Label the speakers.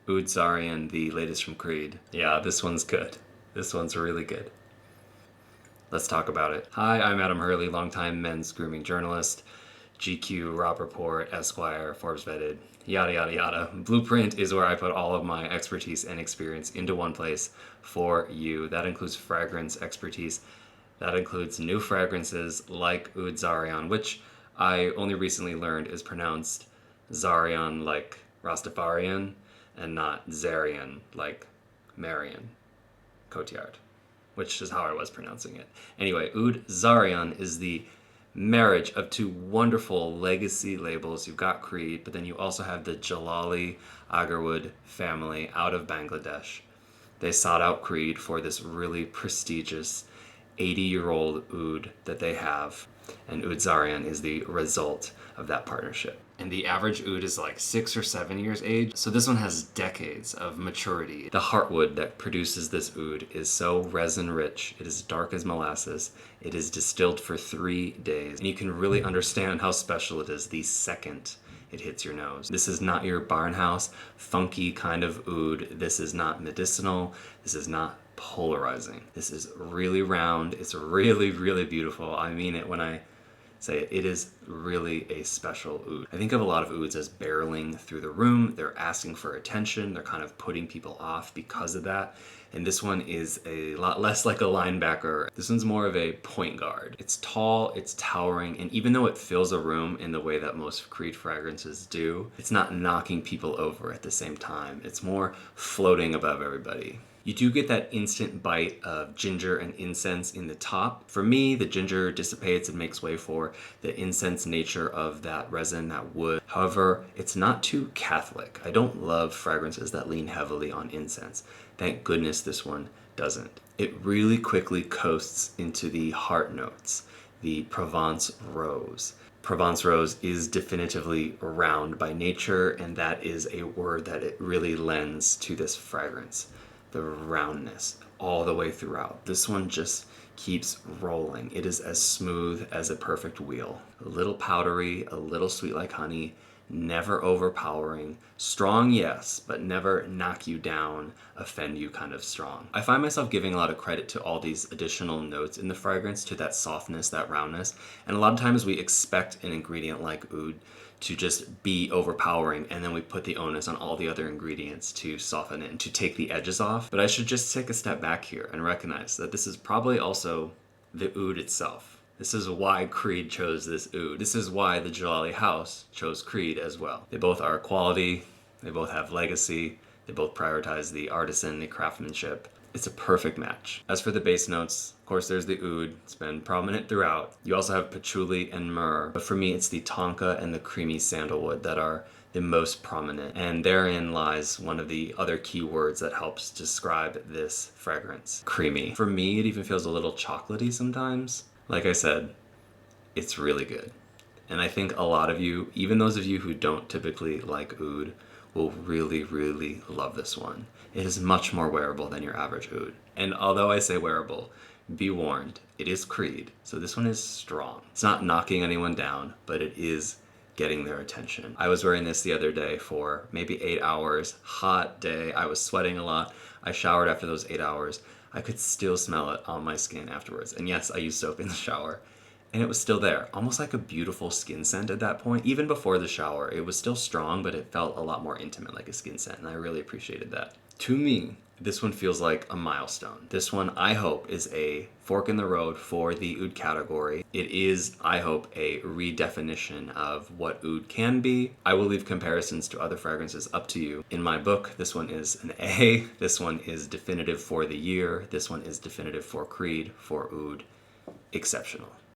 Speaker 1: Oud Zarian, the latest from Creed. Yeah, this one's good. This one's really good. Let's talk about it. Hi, I'm Adam Hurley, longtime men's grooming journalist, GQ, Rob Report, Esquire, Forbes Vetted, yada yada yada. Blueprint is where I put all of my expertise and experience into one place for you. That includes fragrance expertise. That includes new fragrances like Oud Zarian, which I only recently learned is pronounced Zarian like Rastafarian and not Zarian like Marion Cotillard, which is how I was pronouncing it. Anyway, Oud Zarian is the marriage of two wonderful legacy labels. You've got Creed, but then you also have the Jalali Agarwood family out of Bangladesh. They sought out Creed for this really prestigious 80-year-old oud that they have, and Oud Zarian is the result of that partnership. And the average oud is like 6 or 7 years age, so this one has decades of maturity. The heartwood that produces this oud is so resin rich, it is dark as molasses, it is distilled for 3 days, and you can really understand how special it is the second it hits your nose. This is not your barnhouse, funky kind of oud. This is not medicinal. This is not polarizing. This is really round. It's really, really beautiful. I mean it when I say it. It is really a special oud. I think of a lot of ouds as barreling through the room. They're asking for attention. They're kind of putting people off because of that. And this one is a lot less like a linebacker. This one's more of a point guard. It's tall, it's towering, and even though it fills a room in the way that most Creed fragrances do, it's not knocking people over at the same time. It's more floating above everybody. You do get that instant bite of ginger and incense in the top. For me, the ginger dissipates and makes way for the incense nature of that resin, that wood. However, it's not too Catholic. I don't love fragrances that lean heavily on incense. Thank goodness this one doesn't. It really quickly coasts into the heart notes, the Provence rose. Provence rose is definitively round by nature, and that is a word that it really lends to this fragrance. The roundness all the way throughout. This one just keeps rolling. It is as smooth as a perfect wheel. A little powdery, a little sweet like honey, never overpowering. Strong, yes, but never knock you down, offend you kind of strong. I find myself giving a lot of credit to all these additional notes in the fragrance, to that softness, that roundness. And a lot of times we expect an ingredient like oud to just be overpowering, and then we put the onus on all the other ingredients to soften it and to take the edges off. But I should just take a step back here and recognize that this is probably also the oud itself. This is why Creed chose this oud. This is why the Jalali house chose Creed as well. They both are quality, they both have legacy, they both prioritize the artisan, the craftsmanship. It's a perfect match. As for the base notes, of course there's the oud. It's been prominent throughout. You also have patchouli and myrrh, but for me it's the tonka and the creamy sandalwood that are the most prominent. And therein lies one of the other key words that helps describe this fragrance. Creamy. For me, it even feels a little chocolatey sometimes. Like I said, it's really good. And I think a lot of you, even those of you who don't typically like oud, will really, really love this one. It is much more wearable than your average oud. And although I say wearable, be warned, it is Creed, so this one is strong. It's not knocking anyone down, but it is getting their attention. I was wearing this the other day for maybe 8 hours, hot day, I was sweating a lot. I showered after those 8 hours. I could still smell it on my skin afterwards. And yes, I used soap in the shower. And it was still there, almost like a beautiful skin scent at that point. Even before the shower, it was still strong, but it felt a lot more intimate, like a skin scent, and I really appreciated that. To me, this one feels like a milestone. This one, I hope, is a fork in the road for the oud category. It is, I hope, a redefinition of what oud can be. I will leave comparisons to other fragrances up to you. In my book, this one is an A. This one is definitive for the year. This one is definitive for Creed, for oud. Exceptional.